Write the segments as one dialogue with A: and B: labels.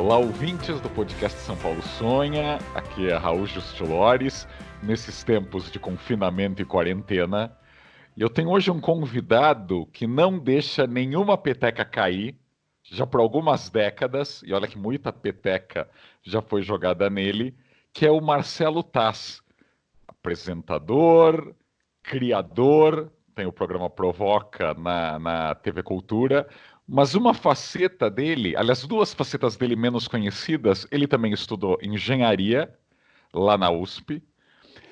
A: Olá, ouvintes do podcast São Paulo Sonha, aqui é Raul Justilores, nesses tempos de confinamento e quarentena. E eu tenho hoje um convidado que não deixa nenhuma peteca cair, já por algumas décadas, e olha que muita peteca já foi jogada nele, que é o Marcelo Taz, apresentador, criador, tem o programa Provoca na TV Cultura, mas uma faceta dele, aliás, duas facetas dele menos conhecidas, ele também estudou engenharia lá na USP,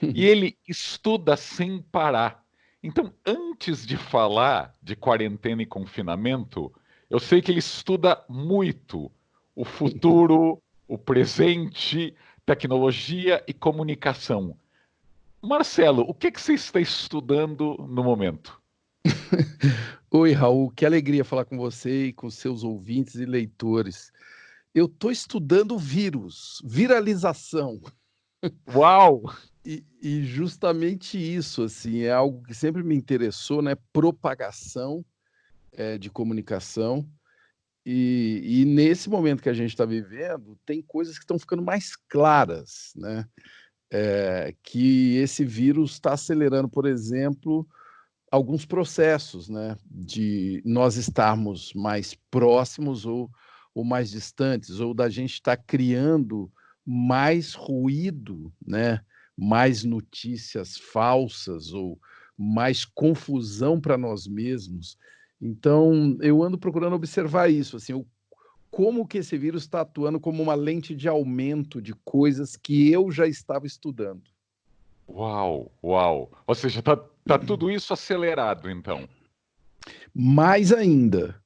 A: e ele estuda sem parar. Então, antes de falar de quarentena e confinamento, eu sei que ele estuda muito o futuro, o presente, tecnologia e comunicação. Marcelo, o que você está estudando no momento?
B: Oi, Raul, que alegria falar com você e com seus ouvintes e leitores. Eu estou estudando vírus, viralização,
A: Uau!
B: e justamente isso, assim, é algo que sempre me interessou, né? Propagação de comunicação. E nesse momento que a gente está vivendo, tem coisas que estão ficando mais claras, né? Que esse vírus está acelerando, por exemplo, alguns processos, né, de nós estarmos mais próximos ou mais distantes, ou da gente estar criando mais ruído, né, mais notícias falsas ou mais confusão para nós mesmos. Então, eu ando procurando observar isso, assim, como que esse vírus está atuando como uma lente de aumento de coisas que eu já estava estudando.
A: Uau, uau. Ou seja, tá tudo isso acelerado, então.
B: Mais ainda,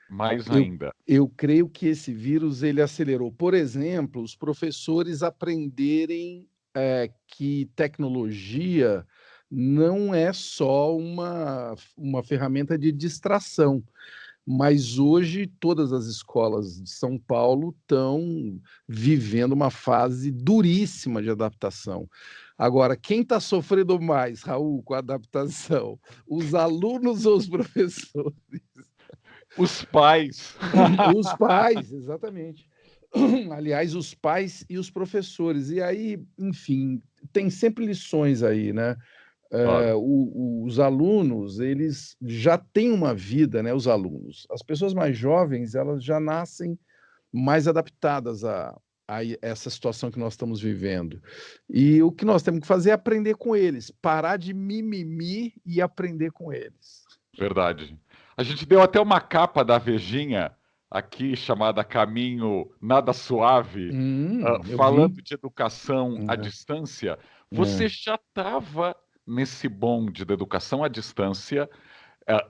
A: Mais
B: Eu,
A: ainda.
B: eu creio que esse vírus ele acelerou, por exemplo, os professores aprenderem que tecnologia não é só uma ferramenta de distração, mas hoje todas as escolas de São Paulo estão vivendo uma fase duríssima de adaptação. Agora, quem está sofrendo mais, Raul, com a adaptação? Os alunos ou os professores?
A: Os pais.
B: Os pais, exatamente. Aliás, os pais e os professores. E aí, enfim, tem sempre lições aí, né?
A: Claro.
B: Os alunos, eles já têm uma vida, né? Os alunos. As pessoas mais jovens, elas já nascem mais adaptadas a essa situação que nós estamos vivendo. E o que nós temos que fazer é aprender com eles, parar de mimimi e aprender com eles.
A: Verdade. A gente deu até uma capa da Vejinha aqui, chamada Caminho Nada Suave,
B: Eu vi.
A: falando de educação à
B: É,
A: distância. Você
B: é.
A: já estava nesse bonde da educação à distância, eh,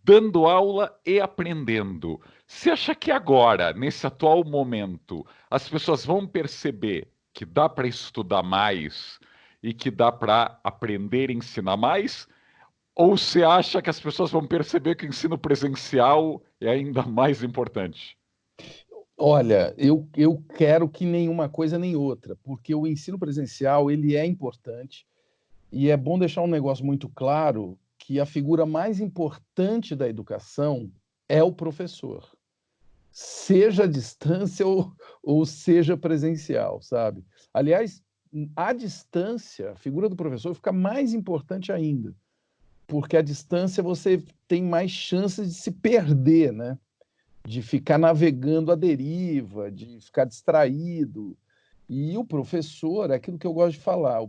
A: dando aula e aprendendo. Você acha que agora, nesse atual momento, as pessoas vão perceber que dá para estudar mais e que dá para aprender e ensinar mais? Ou você acha que as pessoas vão perceber que o ensino presencial é ainda mais importante?
B: Olha, eu quero que nenhuma coisa nem outra, porque o ensino presencial ele é importante e é bom deixar um negócio muito claro que a figura mais importante da educação é o professor, seja à distância ou seja presencial, sabe? Aliás, à distância, a figura do professor fica mais importante ainda, porque à distância você tem mais chances de se perder, né? De ficar navegando à deriva, de ficar distraído. E o professor, é aquilo que eu gosto de falar,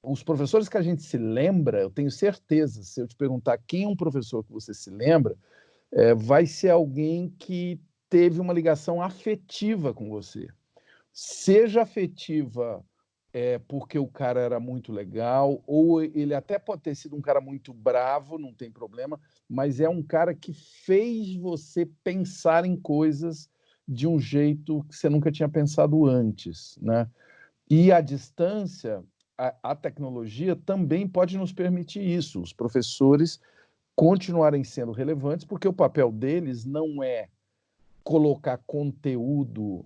B: os professores que a gente se lembra, eu tenho certeza, se eu te perguntar quem é um professor que você se lembra, vai ser alguém que teve uma ligação afetiva com você. Seja afetiva porque o cara era muito legal, ou ele até pode ter sido um cara muito bravo, não tem problema, mas é um cara que fez você pensar em coisas de um jeito que você nunca tinha pensado antes, né? E à distância, a tecnologia também pode nos permitir isso, os professores continuarem sendo relevantes, porque o papel deles não é colocar conteúdo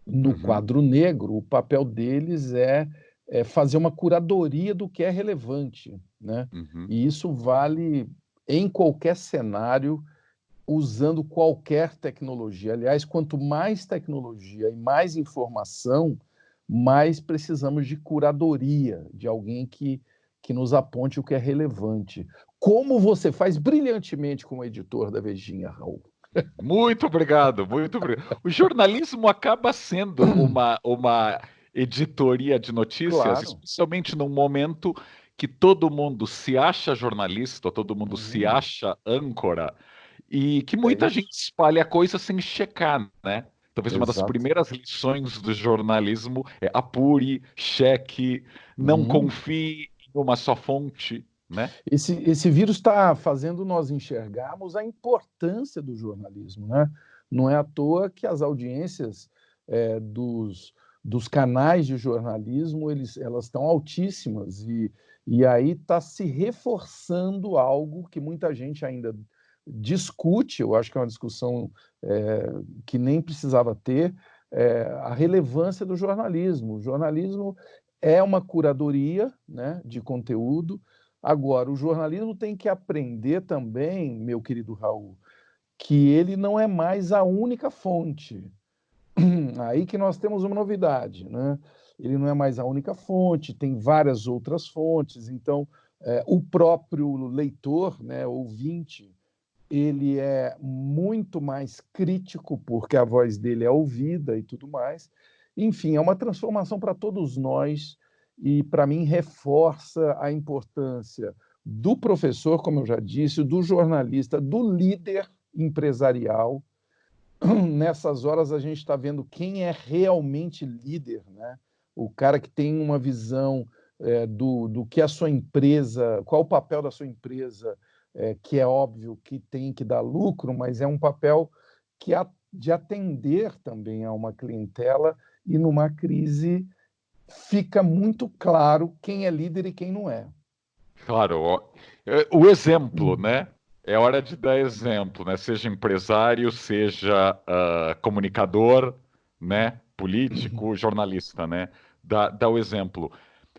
B: no
A: Uhum,
B: quadro negro, o papel deles é fazer uma curadoria do que é relevante, né?
A: uhum.
B: E isso vale em qualquer cenário usando qualquer tecnologia. Aliás, quanto mais tecnologia e mais informação, mais precisamos de curadoria, de alguém que nos aponte o que é relevante. Como você faz brilhantemente como editor da Vejinha, Raul.
A: Muito obrigado, muito obrigado. O jornalismo acaba sendo uma editoria de notícias,
B: Claro.
A: especialmente num momento que todo mundo se acha jornalista, todo mundo se acha âncora, e que
B: É
A: muita gente
B: isso.
A: espalha coisa sem checar, né? Talvez uma das
B: Exato.
A: primeiras lições do jornalismo é apure, cheque, não
B: Uhum.
A: confie em uma só fonte, né?
B: Esse vírus está fazendo nós enxergarmos a importância do jornalismo, né? Não é à toa que as audiências dos canais de jornalismo elas estão altíssimas e aí está se reforçando algo que muita gente ainda discute. Eu acho que é uma discussão que nem precisava ter, a relevância do jornalismo. O jornalismo é uma curadoria, né, de conteúdo. Agora, o jornalismo tem que aprender também, meu querido Raul, que ele não é mais a única fonte. Aí que nós temos uma novidade, né? Ele não é mais a única fonte, tem várias outras fontes. Então, o próprio leitor, né, ouvinte, ele é muito mais crítico, porque a voz dele é ouvida e tudo mais. Enfim, é uma transformação para todos nós e, para mim, reforça a importância do professor, como eu já disse, do jornalista, do líder empresarial. Nessas horas, a gente está vendo quem é realmente líder, né? O cara que tem uma visão do que a sua empresa, qual o papel da sua empresa, que é óbvio que tem que dar lucro, mas é um papel de atender também a uma clientela, e numa crise fica muito claro quem é líder e quem não é.
A: Claro, o exemplo, né? É hora de dar exemplo, né? Seja empresário, seja comunicador, né? Político, jornalista, né? Dá o exemplo.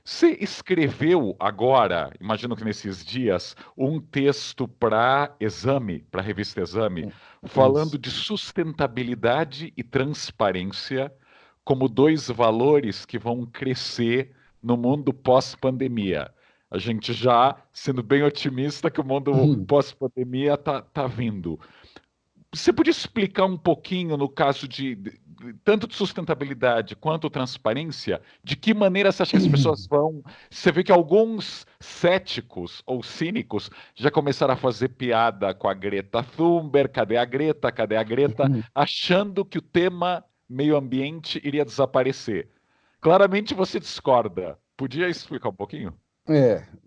A: Você escreveu agora, imagino que nesses dias, um texto para Exame, para a revista Exame, falando
B: Isso.
A: de sustentabilidade e transparência como dois valores que vão crescer no mundo pós-pandemia. A gente já sendo bem otimista que o mundo pós-pandemia tá vindo. Você podia explicar um pouquinho, no caso tanto de sustentabilidade quanto transparência, de que maneira você acha que as pessoas vão. Você vê que alguns céticos ou cínicos já começaram a fazer piada com a Greta Thunberg, cadê a Greta, cadê a Greta, achando que o tema meio ambiente iria desaparecer. Claramente você discorda. Podia explicar um pouquinho?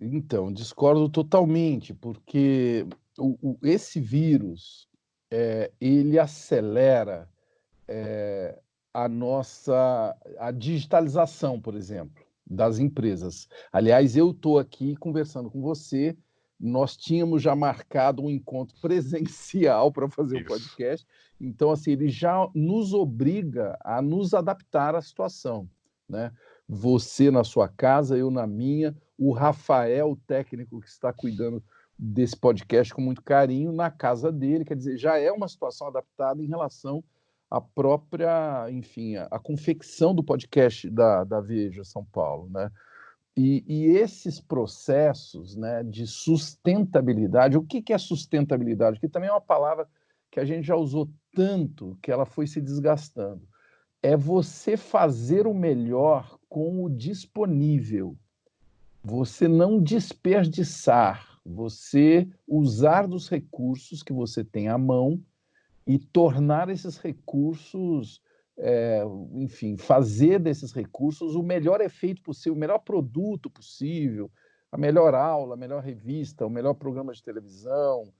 B: Então, discordo totalmente, porque esse vírus, ele acelera a digitalização, por exemplo, das empresas. Aliás, eu estou aqui conversando com você, nós tínhamos já marcado um encontro presencial para fazer o
A: Isso.
B: podcast, então, assim, ele já nos obriga a nos adaptar à situação, né? Você na sua casa, eu na minha, o Rafael, o técnico que está cuidando desse podcast com muito carinho, na casa dele, quer dizer, já é uma situação adaptada em relação à própria, enfim, a confecção do podcast da Veja São Paulo, né? E esses processos, né, de sustentabilidade, o que é sustentabilidade? Que também é uma palavra que a gente já usou tanto que ela foi se desgastando. É você fazer o melhor com o disponível, você não desperdiçar, você usar dos recursos que você tem à mão e tornar esses recursos, enfim, fazer desses recursos o melhor efeito possível, o melhor produto possível, a melhor aula, a melhor revista, o melhor programa de televisão.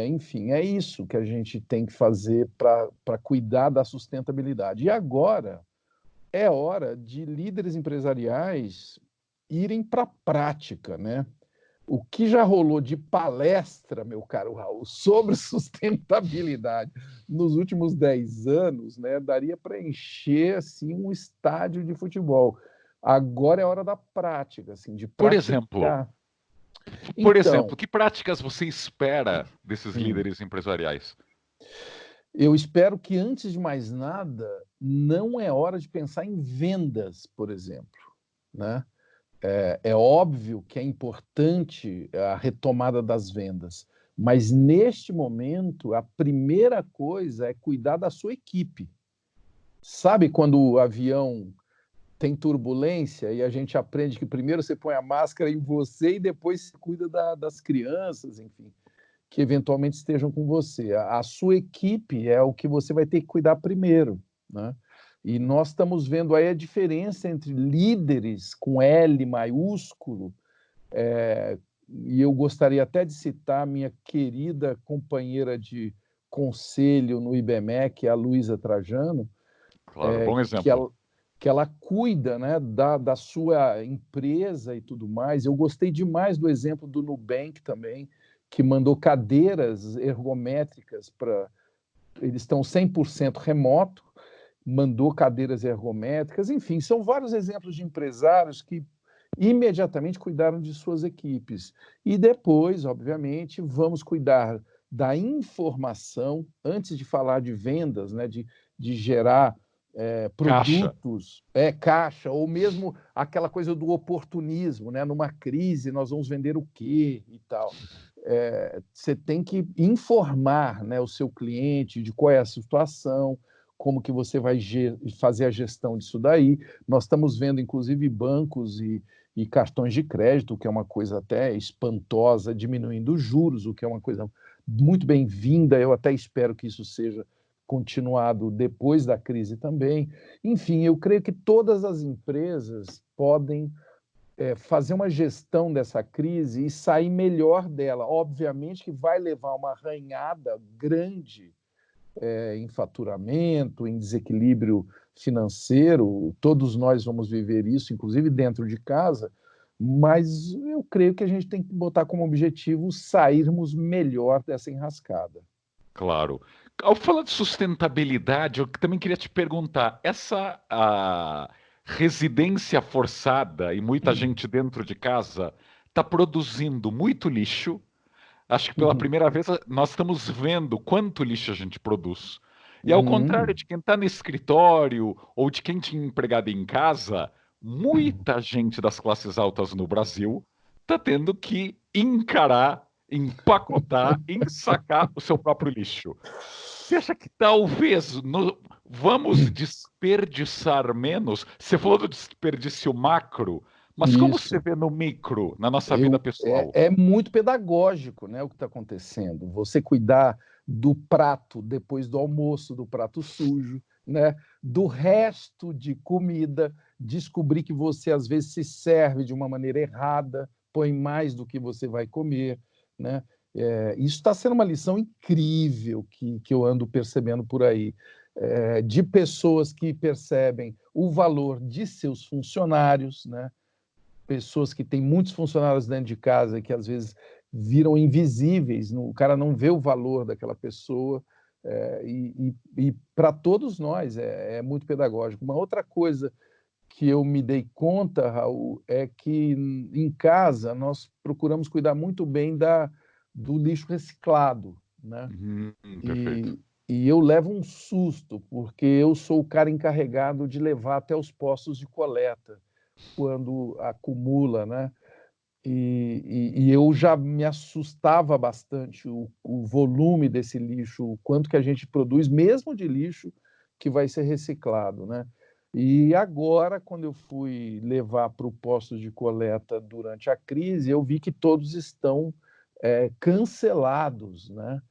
B: Enfim, é isso que a gente tem que fazer para cuidar da sustentabilidade. E agora é hora de líderes empresariais irem para a prática, né? O que já rolou de palestra, meu caro Raul, sobre sustentabilidade nos últimos 10 anos, né, daria para encher assim, um estádio de futebol. Agora é hora da prática, assim, de
A: Por exemplo,
B: praticar.
A: por exemplo,
B: Então,
A: que práticas você espera desses
B: hum,
A: líderes empresariais?
B: Eu espero que, antes de mais nada, não é hora de pensar em vendas, por exemplo, né. É óbvio que é importante a retomada das vendas, mas neste momento a primeira coisa é cuidar da sua equipe. Sabe quando o avião tem turbulência e a gente aprende que primeiro você põe a máscara em você e depois você cuida das crianças, enfim, que eventualmente estejam com você. A sua equipe é o que você vai ter que cuidar primeiro, né? E nós estamos vendo aí a diferença entre líderes com L maiúsculo, e eu gostaria até de citar a minha querida companheira de conselho no IBMEC, a Luísa Trajano,
A: Claro, bom
B: que
A: exemplo.
B: ela cuida, né, da sua empresa e tudo mais. Eu gostei demais do exemplo do Nubank também, que mandou cadeiras ergométricas para... Eles estão 100% remoto, mandou cadeiras ergométricas, enfim, são vários exemplos de empresários que imediatamente cuidaram de suas equipes. E depois, obviamente, vamos cuidar da informação, antes de falar de vendas, né, de gerar
A: Caixa.
B: produtos, caixa, ou mesmo aquela coisa do oportunismo, né? Numa crise, nós vamos vender o quê e tal. Você tem que informar, né, o seu cliente de qual é a situação, como que você vai fazer a gestão disso daí. Nós estamos vendo, inclusive, bancos e cartões de crédito, que é uma coisa até espantosa, diminuindo os juros, o que é uma coisa muito bem-vinda. Eu até espero que isso seja continuado depois da crise também. Enfim, eu creio que todas as empresas podem fazer uma gestão dessa crise e sair melhor dela. Obviamente que vai levar uma arranhada grande em faturamento, em desequilíbrio financeiro, todos nós vamos viver isso, inclusive dentro de casa, mas eu creio que a gente tem que botar como objetivo sairmos melhor dessa enrascada.
A: Claro. Ao falar de sustentabilidade, eu também queria te perguntar, essa residência forçada e muita gente dentro de casa está produzindo muito lixo. Acho que pela
B: Uhum.
A: primeira vez nós estamos vendo quanto lixo a gente produz. E ao contrário
B: Uhum.
A: de quem está no escritório ou de quem tinha empregado em casa, muita gente das classes altas no Brasil está tendo que encarar, empacotar, ensacar o seu próprio lixo. Você acha que talvez vamos desperdiçar menos? Você falou do desperdício macro, mas como você
B: Isso.
A: vê no micro, na nossa vida pessoal?
B: É muito pedagógico, né, o que está acontecendo. Você cuidar do prato depois do almoço, do prato sujo, né, do resto de comida, descobrir que você às vezes se serve de uma maneira errada, põe mais do que você vai comer, né? Isso está sendo uma lição incrível que eu ando percebendo por aí, de pessoas que percebem o valor de seus funcionários, né? Pessoas que têm muitos funcionários dentro de casa que às vezes viram invisíveis, o cara não vê o valor daquela pessoa, e para todos nós é muito pedagógico. Uma outra coisa que eu me dei conta, Raul, é que em casa nós procuramos cuidar muito bem do lixo reciclado, né?
A: Perfeito.
B: E eu levo um susto, porque eu sou o cara encarregado de levar até os postos de coleta quando acumula, né? E eu já me assustava bastante o volume desse lixo, o quanto que a gente produz, mesmo de lixo que vai ser reciclado, né? E agora, quando eu fui levar para o posto de coleta durante a crise, eu vi que todos estão cancelados, né?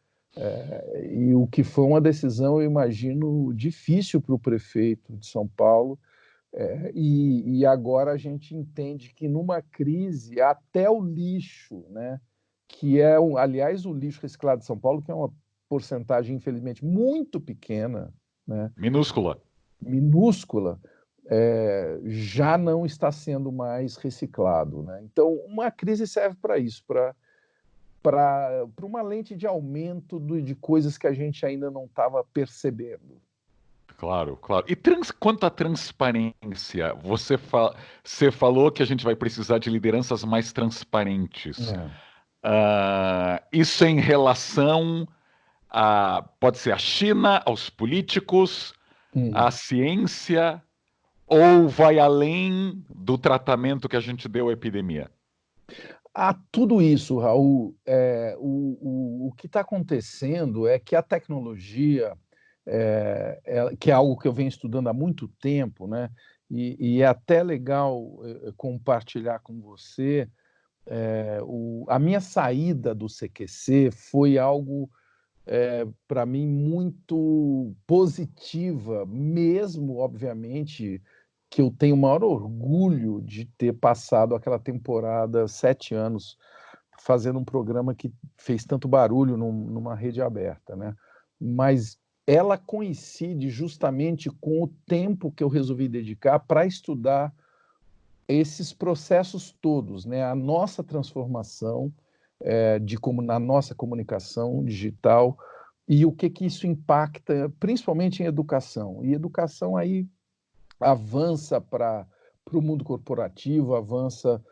B: E o que foi uma decisão, eu imagino, difícil para o prefeito de São Paulo, e agora a gente entende que numa crise até o lixo, né, que é aliás o lixo reciclado de São Paulo, que é uma porcentagem infelizmente muito pequena, né,
A: Minúscula.
B: minúscula, já não está sendo mais reciclado, né? Então uma crise serve para isso, para uma lente de aumento de coisas que a gente ainda não estava percebendo.
A: Claro, claro. E quanto à transparência, você falou que a gente vai precisar de lideranças mais transparentes.
B: É.
A: Isso em relação pode ser a China, aos políticos,
B: Hum.
A: à ciência, ou vai além do tratamento que a gente deu à epidemia?
B: Tudo isso, Raul, o que está acontecendo é que a tecnologia, que é algo que eu venho estudando há muito tempo, né? E é até legal compartilhar com você. A minha saída do CQC foi algo, para mim, muito positiva, mesmo, obviamente, que eu tenho o maior orgulho de ter passado aquela temporada, 7 anos, fazendo um programa que fez tanto barulho numa rede aberta, né? Mas ela coincide justamente com o tempo que eu resolvi dedicar para estudar esses processos todos, né? A nossa transformação na nossa comunicação digital e o que isso impacta, principalmente em educação. E educação aí avança para o mundo corporativo, avança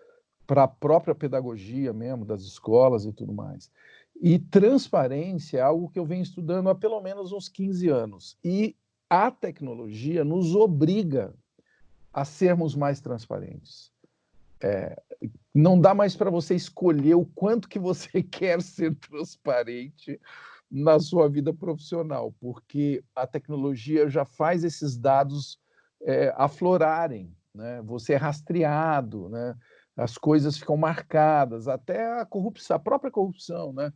B: para a própria pedagogia mesmo das escolas e tudo mais. E transparência é algo que eu venho estudando há pelo menos uns 15 anos. E a tecnologia nos obriga a sermos mais transparentes. Não dá mais para você escolher o quanto que você quer ser transparente na sua vida profissional, porque a tecnologia já faz esses dados aflorarem, né? Você é rastreado, né? As coisas ficam marcadas, até a corrupção, a própria corrupção, né?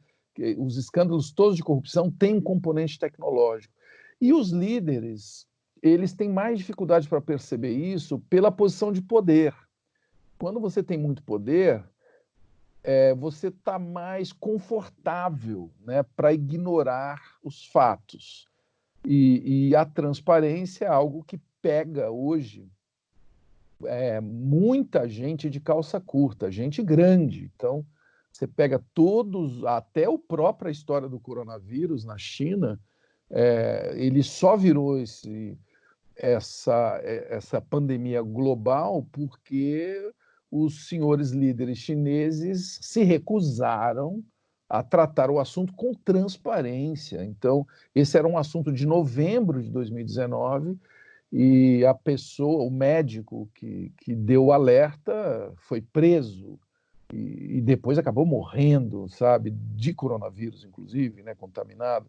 B: Os escândalos todos de corrupção têm um componente tecnológico. E os líderes, eles têm mais dificuldade para perceber isso pela posição de poder. Quando você tem muito poder, você está mais confortável, né, para ignorar os fatos. E a transparência é algo que pega hoje muita gente de calça curta, gente grande. Então, você pega todos, até a própria história do coronavírus na China, ele só virou essa pandemia global porque os senhores líderes chineses se recusaram a tratar o assunto com transparência. Então, esse era um assunto de novembro de 2019 e a pessoa, o médico que deu o alerta foi preso e depois acabou morrendo, sabe, de coronavírus, inclusive, né, contaminado.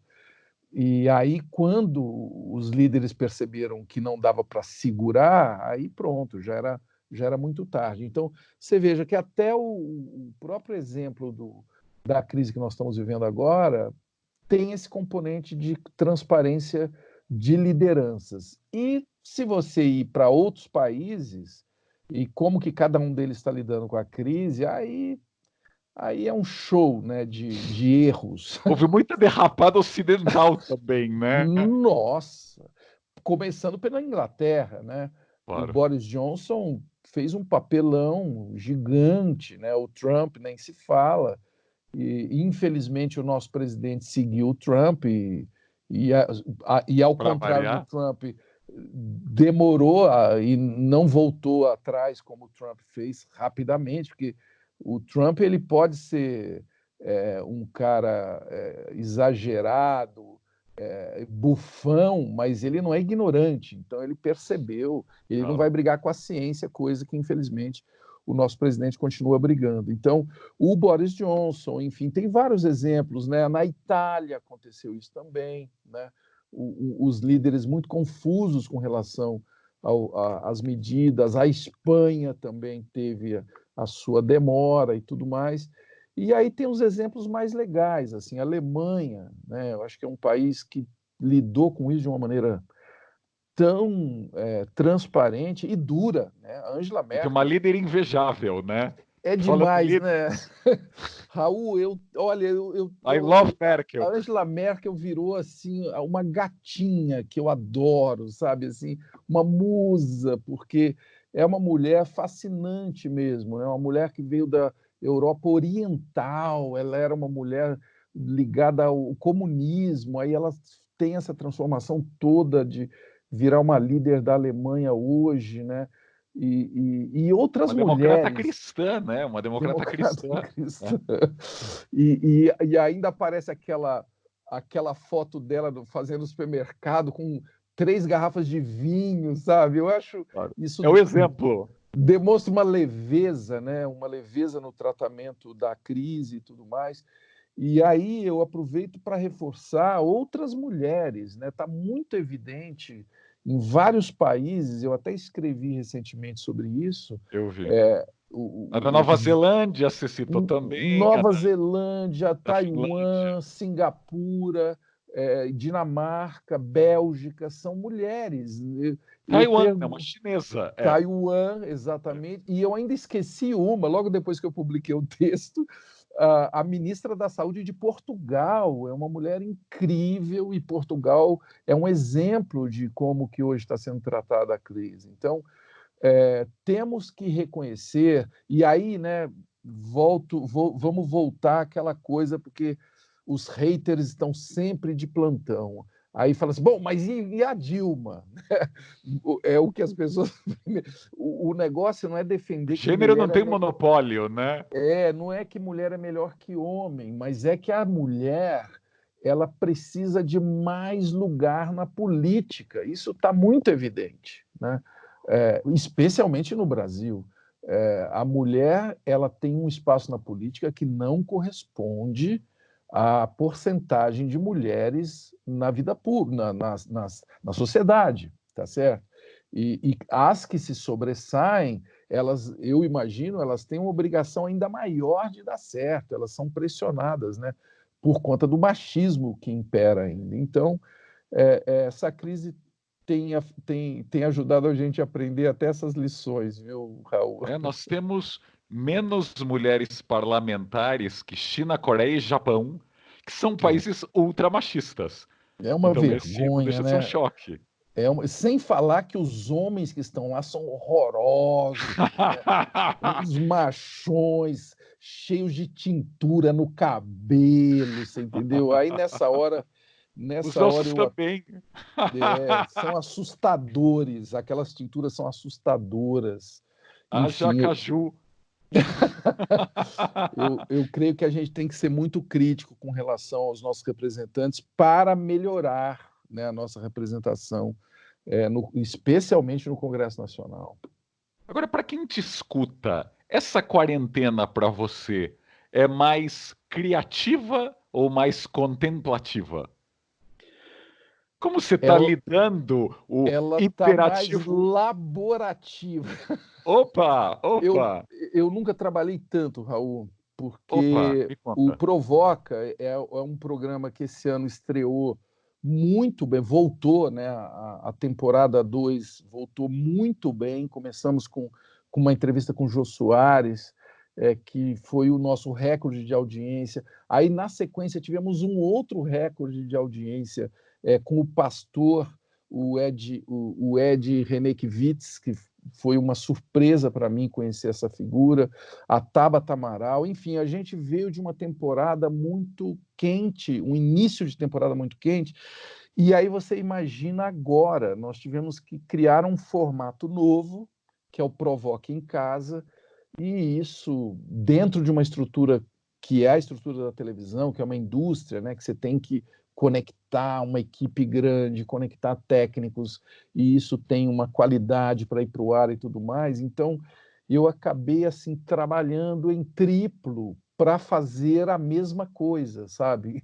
B: E aí, quando os líderes perceberam que não dava para segurar, aí pronto, já era muito tarde. Então, você veja que até o próprio exemplo da crise que nós estamos vivendo agora tem esse componente de transparência de lideranças. E se você ir para outros países, e como que cada um deles está lidando com a crise, aí é um show, né, de erros.
A: Houve muita derrapada ocidental também, né?
B: Nossa! Começando pela Inglaterra, né? O
A: Claro.
B: Boris Johnson fez um papelão gigante, né? O Trump nem se fala. E infelizmente o nosso presidente seguiu o Trump e ao
A: Para
B: contrário do
A: variar.
B: Trump, demorou e não voltou atrás como o Trump fez rapidamente, porque o Trump ele pode ser um cara exagerado, bufão, mas ele não é ignorante. Então ele percebeu, ele não
A: Claro.
B: vai brigar com a ciência, coisa que infelizmente o nosso presidente continua brigando. Então o Boris Johnson, enfim, tem vários exemplos, né? Na Itália aconteceu isso também, né? Os líderes muito confusos com relação às medidas. A Espanha também teve a sua demora e tudo mais. E aí tem os exemplos mais legais, assim, a Alemanha, né? Eu acho que é um país que lidou com isso de uma maneira tão transparente e dura, né? A Angela
A: E de uma
B: Merkel
A: líder invejável, né?
B: é
A: Falando em
B: demais,
A: líder,
B: né? Raul, olha,
A: I love
B: a
A: Merkel.
B: Angela Merkel virou assim uma gatinha que eu adoro, sabe assim, uma musa, porque é uma mulher fascinante mesmo, né? Uma mulher que veio da Europa Oriental, ela era uma mulher ligada ao comunismo, aí ela tem essa transformação toda de virar uma líder da Alemanha hoje, né? E outras
A: Uma democrata
B: mulheres
A: cristã, né? Uma democrata
B: democrata
A: cristã,
B: cristã.
A: né?
B: E ainda aparece aquela foto dela fazendo supermercado com 3 garrafas de vinho, sabe? Eu acho
A: Claro.
B: isso
A: É o exemplo.
B: demonstra uma leveza, né? Uma leveza no tratamento da crise e tudo mais. E aí eu aproveito para reforçar outras mulheres, né? Está muito evidente em vários países, eu até escrevi recentemente sobre isso.
A: Eu vi.
B: É,
A: A da Nova Zelândia se citou também, a
B: Nova Zelândia,
A: da Finlândia.
B: Taiwan, Singapura, Dinamarca, Bélgica, são mulheres. Eu
A: Taiwan, é uma
B: pergunto.
A: chinesa. É.
B: Taiwan, exatamente. E eu ainda esqueci uma, logo depois que eu publiquei o texto, a ministra da Saúde de Portugal. É uma mulher incrível e Portugal é um exemplo de como que hoje está sendo tratada a crise. Então, temos que reconhecer, e aí, né, vamos voltar àquela coisa, porque os haters estão sempre de plantão. Aí fala assim, bom, mas e a Dilma? É o que as pessoas. O negócio não é defender que
A: Gênero não
B: mulher
A: tem monopólio, né?
B: não é que mulher é melhor que homem, mas é que a mulher ela precisa de mais lugar na política. Isso está muito evidente, né? Especialmente no Brasil. A mulher ela tem um espaço na política que não corresponde à porcentagem de mulheres na vida pública, na sociedade, tá certo? E as que se sobressaem, elas, eu imagino, elas têm uma obrigação ainda maior de dar certo, elas são pressionadas, né, por conta do machismo que impera ainda. Então, essa crise tem ajudado a gente a aprender até essas lições, viu, Raul?
A: Nós temos menos mulheres parlamentares que China, Coreia e Japão, que são países ultramachistas.
B: É uma
A: Então, esse não
B: vergonha,
A: deixa de ser um
B: né?
A: choque.
B: Sem falar que os homens que estão lá são horrorosos, né? Uns machões cheios de tintura no cabelo, você entendeu? Aí
A: Os
B: nessa hora
A: nossos
B: eu
A: também.
B: são assustadores, aquelas tinturas são assustadoras.
A: Haja
B: Enfim,
A: caju.
B: eu creio que a gente tem que ser muito crítico com relação aos nossos representantes para melhorar, né, a nossa representação, especialmente no Congresso Nacional.
A: Agora, para quem te escuta, essa quarentena para você é mais criativa ou mais contemplativa? Como você está
B: Ela
A: lidando o
B: ela está mais
A: imperativo?
B: laborativa.
A: Opa,
B: Eu,
A: opa,
B: eu nunca trabalhei tanto, Raul,
A: opa,
B: porque
A: me
B: o
A: conta.
B: Provoca é um programa que esse ano estreou muito bem, voltou, né? A temporada 2 voltou muito bem. Começamos com uma entrevista com o Jô Soares, que foi o nosso recorde de audiência. Aí, na sequência, tivemos um outro recorde de audiência com o pastor, o Ed Renekiewicz, que foi uma surpresa para mim conhecer essa figura, a Tabata Amaral, enfim, a gente veio de uma temporada muito quente, um início de temporada muito quente, e aí você imagina agora, nós tivemos que criar um formato novo, que é o Provoque em Casa, e isso dentro de uma estrutura que é a estrutura da televisão, que é uma indústria, né, que você tem que conectar uma equipe grande, conectar técnicos, e isso tem uma qualidade para ir para o ar e tudo mais. Então, eu acabei assim trabalhando em triplo para fazer a mesma coisa, sabe?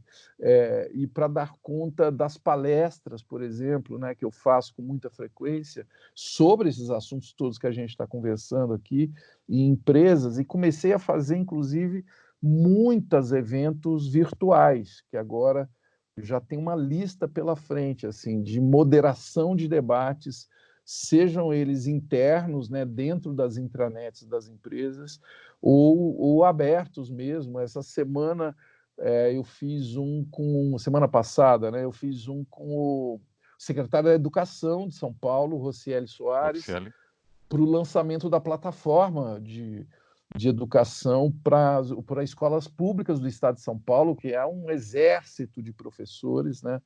B: E para dar conta das palestras, por exemplo, né, que eu faço com muita frequência sobre esses assuntos todos que a gente está conversando aqui em empresas, e comecei a fazer, inclusive, muitos eventos virtuais, que agora já tem uma lista pela frente, assim, de moderação de debates, sejam eles internos, né, dentro das intranets das empresas, ou abertos mesmo. Essa semana eu fiz semana passada, né, eu fiz um com o secretário da Educação de São Paulo, Rocieli Soares,
A: Luciele.
B: para o lançamento da plataforma de educação para escolas públicas do Estado de São Paulo, que é um exército de professores, né?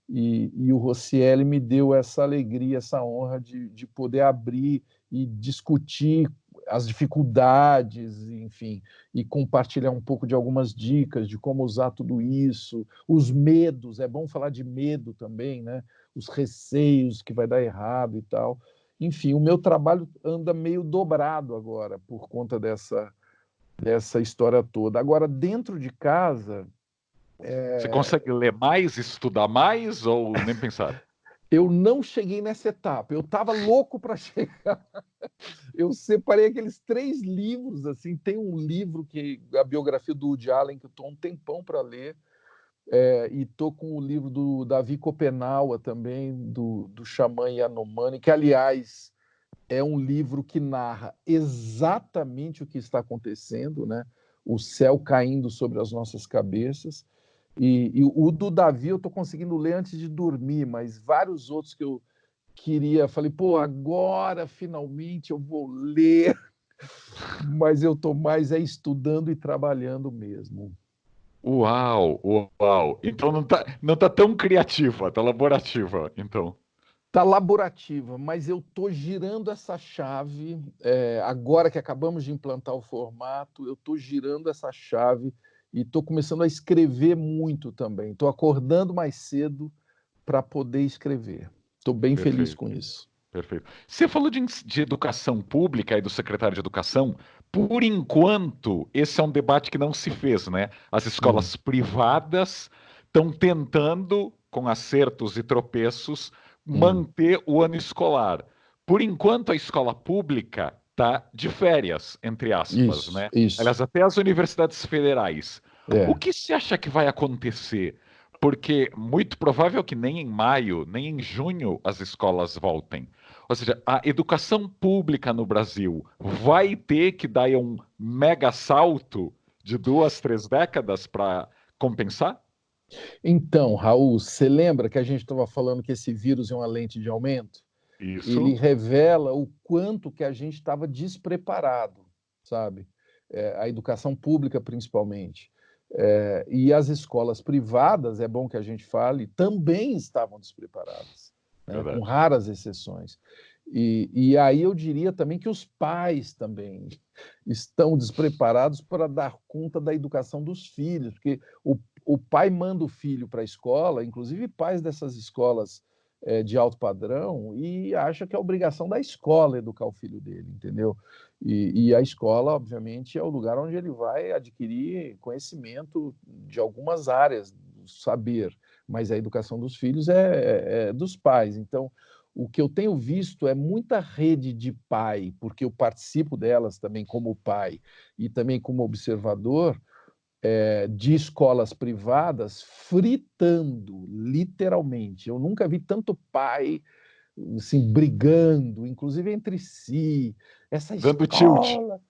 B: E o Rocieli me deu essa alegria, essa honra de poder abrir e discutir as dificuldades, enfim, e compartilhar um pouco de algumas dicas de como usar tudo isso, os medos, é bom falar de medo também, né? Os receios que vai dar errado e tal. Enfim, o meu trabalho anda meio dobrado agora por conta dessa história toda. Agora, dentro de casa,
A: Você consegue ler mais, estudar mais ou nem pensar?
B: eu não cheguei nessa etapa. Eu estava louco para chegar. Eu separei aqueles 3 livros, assim. Tem um livro que a biografia do Woody Allen que eu estou um tempão para ler, e estou com o livro do Davi Copenaua também, do Xamã Yanomami, que, aliás, é um livro que narra exatamente o que está acontecendo, né? O céu caindo sobre as nossas cabeças. E o do Davi eu estou conseguindo ler antes de dormir, mas vários outros que eu queria, falei, pô, agora finalmente eu vou ler, mas eu estou mais estudando e trabalhando mesmo.
A: Uau, uau. Então não tá tão criativa, tá laborativa, então.
B: Está laborativa, mas eu estou girando essa chave. Agora que acabamos de implantar o formato, eu estou girando essa chave e estou começando a escrever muito também. Estou acordando mais cedo para poder escrever. Estou bem feliz com
A: Perfeito,
B: isso.
A: perfeito. Você falou de educação pública e do secretário de educação. Por enquanto, esse é um debate que não se fez, né? As
B: Hum,
A: escolas privadas estão tentando, com acertos e tropeços,
B: hum.
A: manter o ano escolar. Por enquanto, a escola pública está de férias, entre aspas,
B: Isso,
A: né?
B: isso.
A: Aliás, até as universidades federais. O
B: É.
A: que você acha que vai acontecer? Porque muito provável que nem em maio, nem em junho as escolas voltem. Ou seja, a educação pública no Brasil vai ter que dar um mega salto de 2, 3 décadas para compensar?
B: Então, Raul, você lembra que a gente estava falando que esse vírus é uma lente de aumento? Ele
A: Isso,
B: revela o quanto que a gente estava despreparado, sabe? A educação pública, principalmente. E as escolas privadas, é bom que a gente fale, também estavam despreparadas, né? Com
A: verdade.
B: raras exceções. E aí eu diria também que os pais também estão despreparados para dar conta da educação dos filhos, porque o pai manda o filho para a escola, inclusive pais dessas escolas de alto padrão, e acha que é obrigação da escola educar o filho dele, entendeu? E a escola, obviamente, é o lugar onde ele vai adquirir conhecimento de algumas áreas do saber, mas a educação dos filhos é dos pais. Então, o que eu tenho visto é muita rede de pai, porque eu participo delas também como pai e também como observador, de escolas privadas fritando, literalmente. Eu nunca vi tanto pai assim, brigando, inclusive entre si. Essa
A: Dando tilt,
B: escola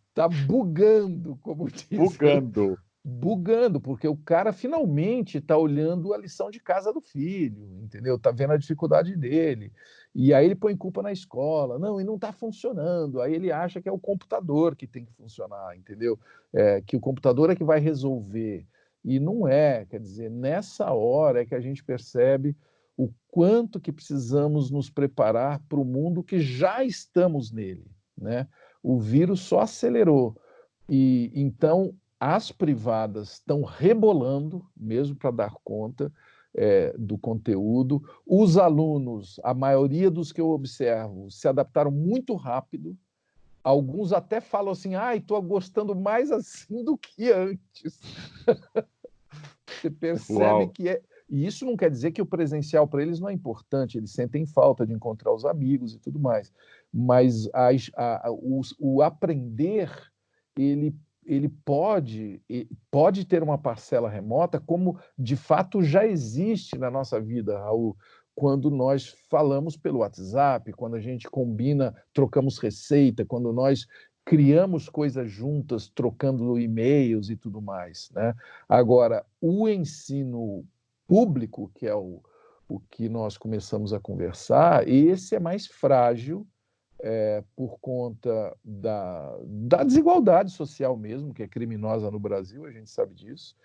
B: está bugando, como dizem,
A: bugando.
B: bugando, porque o cara finalmente está olhando a lição de casa do filho, entendeu? Está vendo a dificuldade dele. E aí ele põe culpa na escola. Não, e não está funcionando. Aí ele acha que é o computador que tem que funcionar, entendeu? Que o computador é que vai resolver. E não é. Quer dizer, nessa hora é que a gente percebe o quanto que precisamos nos preparar para o mundo que já estamos nele, né? O vírus só acelerou. E então as privadas estão rebolando, mesmo para dar conta do conteúdo. Os alunos, a maioria dos que eu observo, se adaptaram muito rápido. Alguns até falam assim: ai, estou gostando mais assim do que antes. Você percebe
A: Uau.
B: que é. E isso não quer dizer que o presencial para eles não é importante, eles sentem falta de encontrar os amigos e tudo mais. Mas o aprender, ele, ele pode ter uma parcela remota, como de fato já existe na nossa vida, Raul, quando nós falamos pelo WhatsApp, quando a gente combina, trocamos receita, quando nós criamos coisas juntas, trocando e-mails e tudo mais, né? Agora, o ensino público, que é o que nós começamos a conversar, esse é mais frágil por conta da desigualdade social mesmo, que é criminosa no Brasil, a gente sabe disso,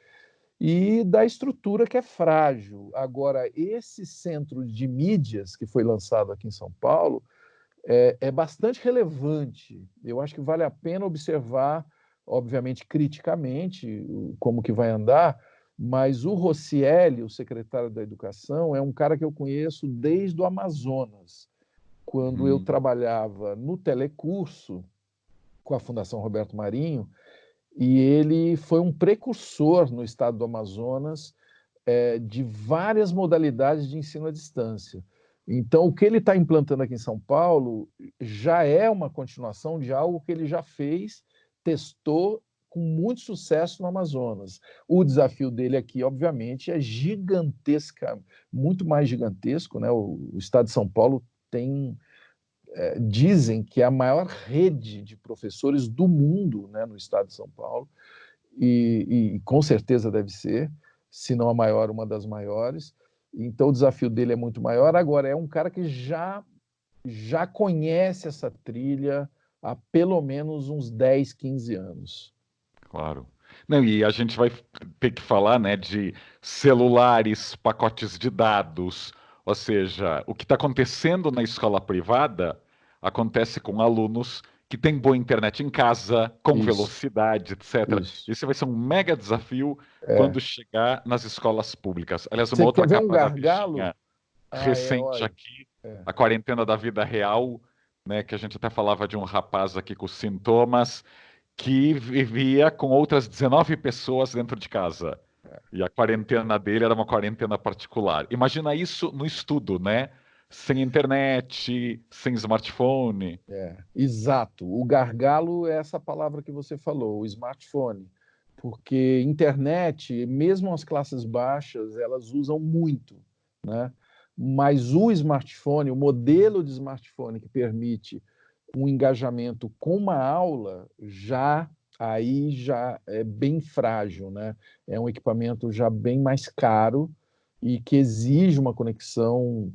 B: e da estrutura que é frágil. Agora, esse centro de mídias que foi lançado aqui em São Paulo, é bastante relevante. Eu acho que vale a pena observar, obviamente, criticamente, como que vai andar, mas o Roscielli, o secretário da Educação, é um cara que eu conheço desde o Amazonas, quando eu
A: Hum,
B: trabalhava no telecurso com a Fundação Roberto Marinho, e ele foi um precursor no estado do Amazonas de várias modalidades de ensino à distância. Então, o que ele está implantando aqui em São Paulo já é uma continuação de algo que ele já fez, testou com muito sucesso no Amazonas. O desafio dele aqui, obviamente, é gigantesca, muito mais gigantesco, né? O estado de São Paulo tem, dizem que é a maior rede de professores do mundo, né, no estado de São Paulo, e com certeza deve ser, se não a maior, uma das maiores. Então o desafio dele é muito maior. Agora, é um cara que já conhece essa trilha há pelo menos uns 10, 15 anos.
A: claro. Não, e a gente vai ter que falar, né, de celulares, pacotes de dados, ou seja, o que está acontecendo na escola privada acontece com alunos que têm boa internet em casa, com
B: Isso,
A: velocidade, etc.
B: isso.
A: Esse vai ser um mega desafio
B: É.
A: quando chegar nas escolas públicas. Aliás, uma
B: Você quer
A: outra
B: ver um
A: capa da
B: gargalo?
A: fichinha
B: Ah, é,
A: recente
B: olha.
A: aqui,
B: É.
A: a quarentena da vida real, né, que a gente até falava de um rapaz aqui com sintomas que vivia com outras 19 pessoas dentro de casa. E a quarentena dele era uma quarentena particular. Imagina isso no estudo, né? Sem internet, sem smartphone.
B: Exato. O gargalo é essa palavra que você falou, o smartphone. Porque internet, mesmo as classes baixas, elas usam muito, né? Mas o smartphone, o modelo de smartphone que permite um engajamento com uma aula, já é bem frágil, né? É um equipamento já bem mais caro e que exige uma conexão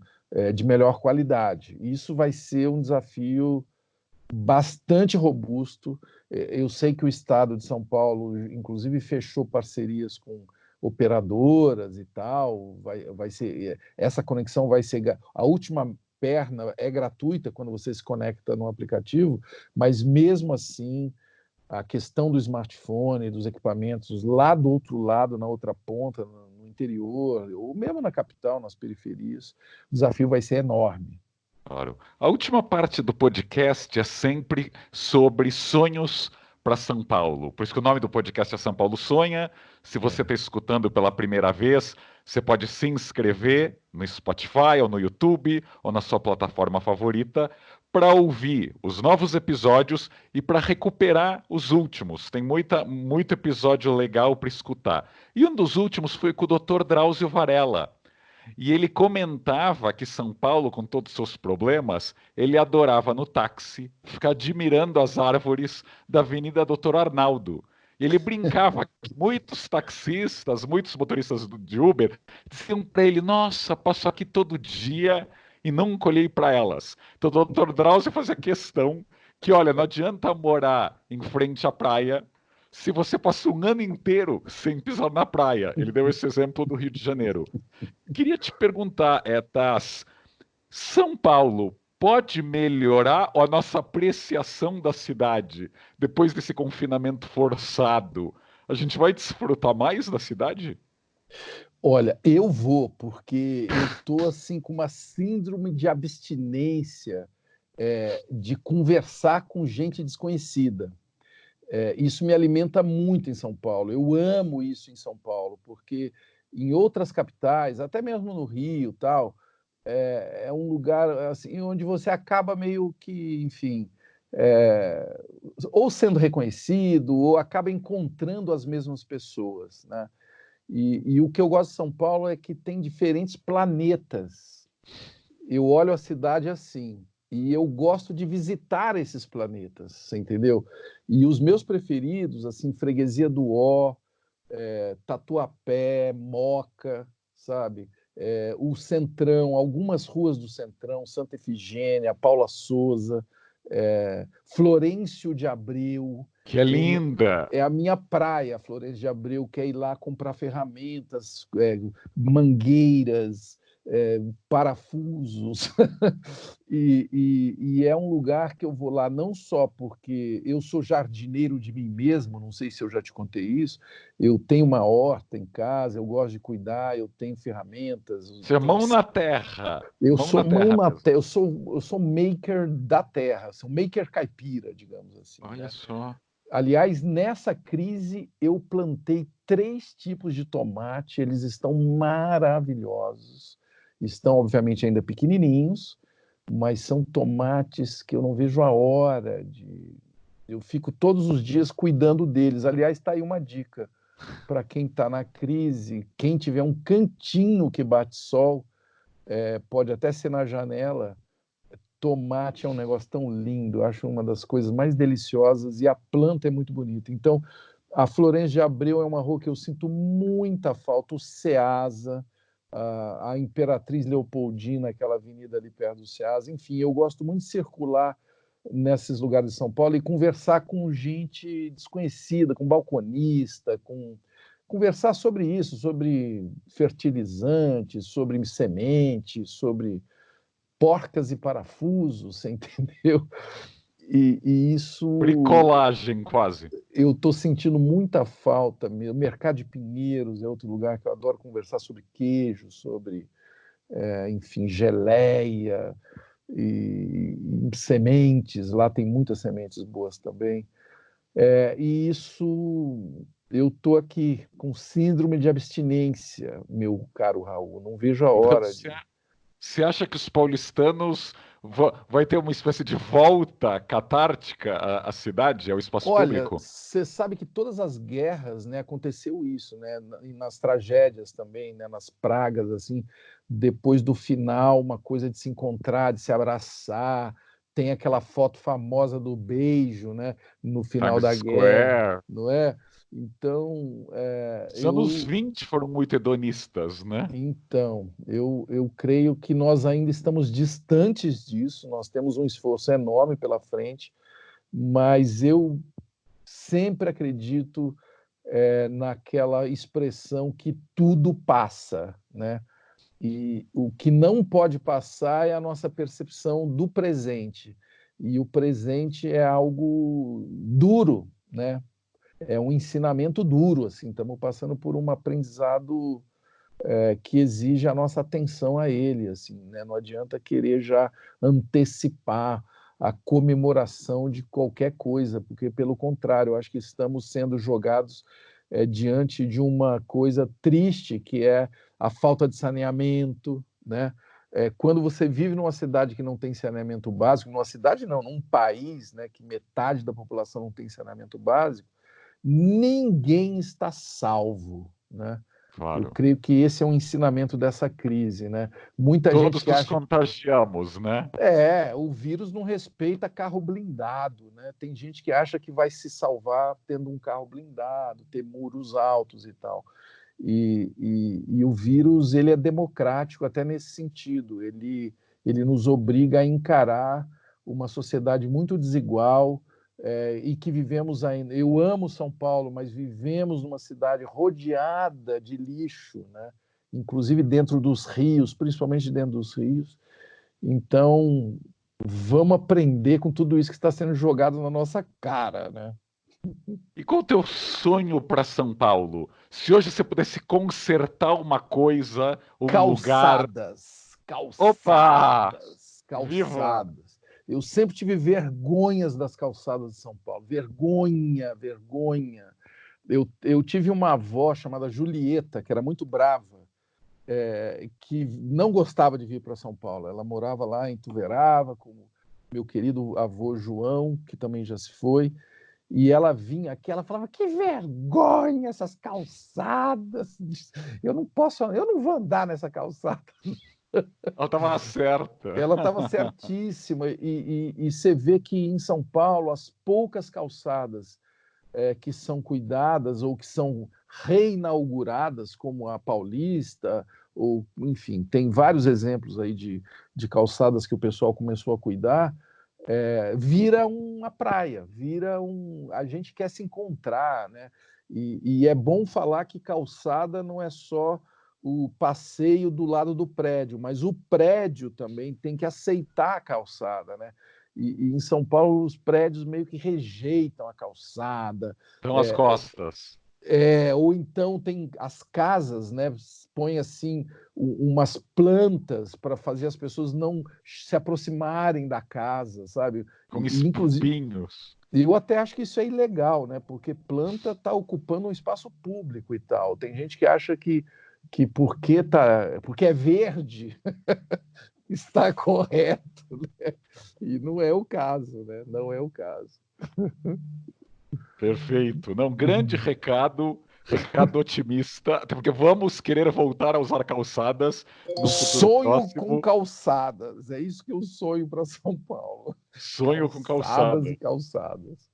B: de melhor qualidade. Isso vai ser um desafio bastante robusto. Eu sei que o Estado de São Paulo, inclusive, fechou parcerias com operadoras e tal. Vai ser essa conexão vai ser a última perna é gratuita quando você se conecta no aplicativo, mas mesmo assim a questão do smartphone, dos equipamentos lá do outro lado, na outra ponta, no interior, ou mesmo na capital, nas periferias, o desafio vai ser enorme.
A: Claro. A última parte do podcast é sempre sobre sonhos para São Paulo. Por isso que o nome do podcast é São Paulo Sonha. Se você está escutando pela primeira vez, você pode se inscrever no Spotify ou no YouTube ou na sua plataforma favorita para ouvir os novos episódios e para recuperar os últimos. Tem muito episódio legal para escutar. E um dos últimos foi com o Dr. Drauzio Varela. E ele comentava que São Paulo, com todos os seus problemas, ele adorava no táxi ficar admirando as árvores da Avenida Doutor Arnaldo. E ele brincava que muitos taxistas, muitos motoristas de Uber, diziam para ele: Nossa, passo aqui todo dia e nunca olhei para elas. Então o Dr. Drauzio fazia questão que, olha, não adianta morar em frente à praia se você passa um ano inteiro sem pisar na praia. Ele deu esse exemplo do Rio de Janeiro. Queria te perguntar, Etas, São Paulo pode melhorar a nossa apreciação da cidade depois desse confinamento forçado? A gente vai desfrutar mais da cidade?
B: Olha, eu vou, porque eu tô assim com uma síndrome de abstinência, de conversar com gente desconhecida. Isso me alimenta muito em São Paulo. Eu amo isso em São Paulo, porque em outras capitais, até mesmo no Rio, tal, é um lugar assim onde você acaba meio que, enfim, é, ou sendo reconhecido, ou acaba encontrando as mesmas pessoas, né? E o que eu gosto de São Paulo é que tem diferentes planetas. Eu olho a cidade assim, e eu gosto de visitar esses planetas, você entendeu? E os meus preferidos, assim, Freguesia do Ó, Tatuapé, Moca, sabe? O Centrão, algumas ruas do Centrão, Santa Efigênia, Paula Souza, Florêncio de Abreu.
A: Que é
B: Eu,
A: linda!
B: é a minha praia, Florêncio de Abreu, que é ir lá comprar ferramentas, mangueiras, parafusos. E é um lugar que eu vou lá não só porque eu sou jardineiro de mim mesmo, não sei se eu já te contei isso, eu tenho uma horta em casa, eu gosto de cuidar, eu tenho ferramentas,
A: Você é mão na terra.
B: eu
A: Mão
B: sou
A: na
B: mão
A: terra
B: na
A: mesmo.
B: terra, eu sou maker da terra, sou maker caipira, digamos assim,
A: Olha
B: né?
A: só.
B: Aliás, nessa crise eu plantei 3 tipos de tomate, eles estão maravilhosos. Estão, obviamente, ainda pequenininhos, mas são tomates que eu não vejo a hora de. Eu fico todos os dias cuidando deles. Aliás, está aí uma dica para quem está na crise, quem tiver um cantinho que bate sol, pode até ser na janela. Tomate é um negócio tão lindo, eu acho uma das coisas mais deliciosas e a planta é muito bonita. Então, a Florêncio de Abreu é uma rua que eu sinto muita falta, o Ceasa, a Imperatriz Leopoldina, aquela avenida ali perto do Ceasa. Enfim, eu gosto muito de circular nesses lugares de São Paulo e conversar com gente desconhecida, com balconista, conversar sobre isso, sobre fertilizantes, sobre sementes, sobre porcas e parafusos, você entendeu? Isso
A: Bricolagem, quase.
B: eu estou sentindo muita falta mesmo. Mercado de Pinheiros é outro lugar que eu adoro conversar sobre queijo, sobre, enfim, geleia e sementes. Lá tem muitas sementes boas também. E isso, eu estou aqui com síndrome de abstinência, meu caro Raul. Não vejo a
A: Então,
B: hora
A: você
B: de.
A: você acha que os paulistanos vai ter uma espécie de volta catártica à cidade, ao espaço
B: Olha,
A: público?
B: você sabe que todas as guerras, né, aconteceu isso, né, e nas tragédias também, né, nas pragas, assim, depois do final, uma coisa de se encontrar, de se abraçar, tem aquela foto famosa do beijo, né, no final
A: Times
B: da guerra,
A: Square.
B: não é? Então,
A: Os anos 20 foram muito hedonistas, né?
B: eu creio que nós ainda estamos distantes disso, nós temos um esforço enorme pela frente, mas eu sempre acredito naquela expressão que tudo passa, né? E o que não pode passar é a nossa percepção do presente. E o presente é algo duro, né? É um ensinamento duro, assim. Estamos passando por um aprendizado que exige a nossa atenção a ele, assim, né? Não adianta querer já antecipar a comemoração de qualquer coisa, porque pelo contrário, eu acho que estamos sendo jogados diante de uma coisa triste, que é a falta de saneamento, né? Quando você vive numa cidade que não tem saneamento básico, numa cidade não, num país, né, que metade da população não tem saneamento básico, ninguém está salvo, né? Eu
A: Claro.
B: creio que esse é um ensinamento dessa crise, né? Muita gente
A: Todos
B: que
A: nos
B: acha que
A: contagiamos, né?
B: o vírus não respeita carro blindado, né? Tem gente que acha que vai se salvar tendo um carro blindado, ter muros altos e tal. E o vírus ele é democrático até nesse sentido. Ele nos obriga a encarar uma sociedade muito desigual, e que vivemos ainda. Eu amo São Paulo, mas vivemos numa cidade rodeada de lixo, né? Inclusive dentro dos rios, principalmente dentro dos rios. Então, vamos aprender com tudo isso que está sendo jogado na nossa cara, né?
A: E qual o teu sonho para São Paulo? Se hoje você pudesse consertar uma coisa, um lugar.
B: Calçadas,
A: Opa!
B: calçadas,
A: Viva!
B: calçadas. Eu sempre tive vergonhas das calçadas de São Paulo. Vergonha, vergonha. Eu tive uma avó chamada Julieta, que era muito brava, que não gostava de vir para São Paulo. Ela morava lá em Tuverava, com meu querido avô João, que também já se foi. E ela vinha aqui, ela falava: que vergonha essas calçadas. Eu não posso, eu não vou andar nessa calçada.
A: Ela estava certa.
B: Ela estava certíssima. E você vê que em São Paulo, as poucas calçadas que são cuidadas ou que são reinauguradas, como a Paulista, ou enfim, tem vários exemplos aí de calçadas que o pessoal começou a cuidar, vira uma praia, vira um. A gente quer se encontrar, né? E é bom falar que calçada não é só o passeio do lado do prédio, mas o prédio também tem que aceitar a calçada, né? E em São Paulo os prédios meio que rejeitam a calçada,
A: Então, as costas.
B: ou então tem as casas, né? Põe assim umas plantas para fazer as pessoas não se aproximarem da casa, sabe?
A: Com
B: Inclusive,
A: espinhos.
B: eu até acho que isso é ilegal, né? Porque planta está ocupando um espaço público e tal. Tem gente que acha que porque é verde está correto, né? E não é o caso, né? Não é o caso.
A: Perfeito. Não, grande recado, recado otimista, até porque vamos querer voltar a usar calçadas no futuro
B: Sonho com
A: próximo.
B: calçadas, é isso que eu sonho para São Paulo.
A: Sonho com
B: Calçadas
A: calçada.
B: e calçadas.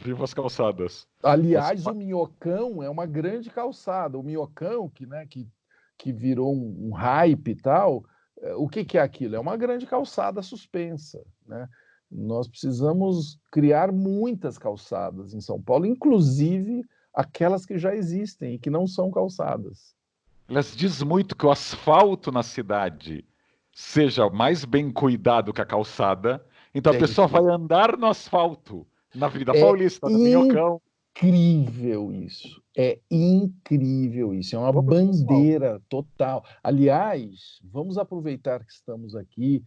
A: Viva as calçadas. Mas,
B: Aliás, o Minhocão é uma grande calçada. O Minhocão, que virou um hype e tal, o que é aquilo? É uma grande calçada suspensa, né? Nós precisamos criar muitas calçadas em São Paulo, inclusive aquelas que já existem e que não são calçadas.
A: aliás, diz muito que o asfalto na cidade seja mais bem cuidado que a calçada, então a
B: Tem
A: pessoa vai
B: que.
A: andar no asfalto, na Avenida
B: É
A: Paulista, no Minhocão.
B: incrível isso. É incrível isso. É uma
A: Vamos no asfalto.
B: bandeira total. Aliás, vamos aproveitar que estamos aqui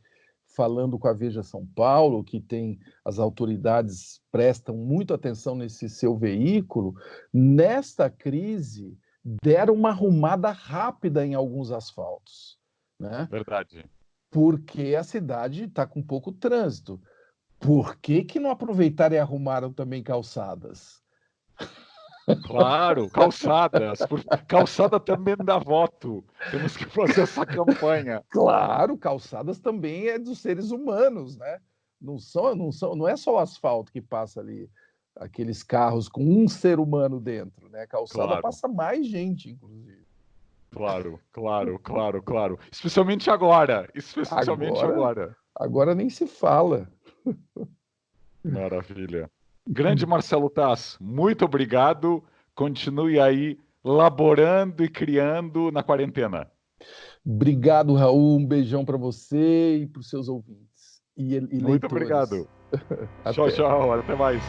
B: falando com a Veja São Paulo, que tem as autoridades prestam muito atenção nesse seu veículo. Nesta crise, deram uma arrumada rápida em alguns asfaltos, né?
A: Verdade.
B: Porque a cidade está com pouco trânsito. Por que não aproveitaram e arrumaram também calçadas?
A: Claro, calçadas. Calçada também dá voto. Temos que fazer essa campanha.
B: Claro, calçadas também é dos seres humanos, né? Não é só o asfalto que passa ali, aqueles carros com um ser humano dentro, né? Calçada
A: Claro,
B: passa mais gente, inclusive.
A: claro, claro, claro, claro. Especialmente agora. Especialmente
B: Agora,
A: agora.
B: agora nem se fala.
A: Maravilha. Grande Marcelo Taz, muito obrigado. Continue aí laborando e criando na quarentena.
B: Obrigado, Raul. Um beijão para você e para os seus ouvintes e
A: Muito
B: leitores.
A: obrigado. Tchau,
B: Até.
A: tchau. Até mais.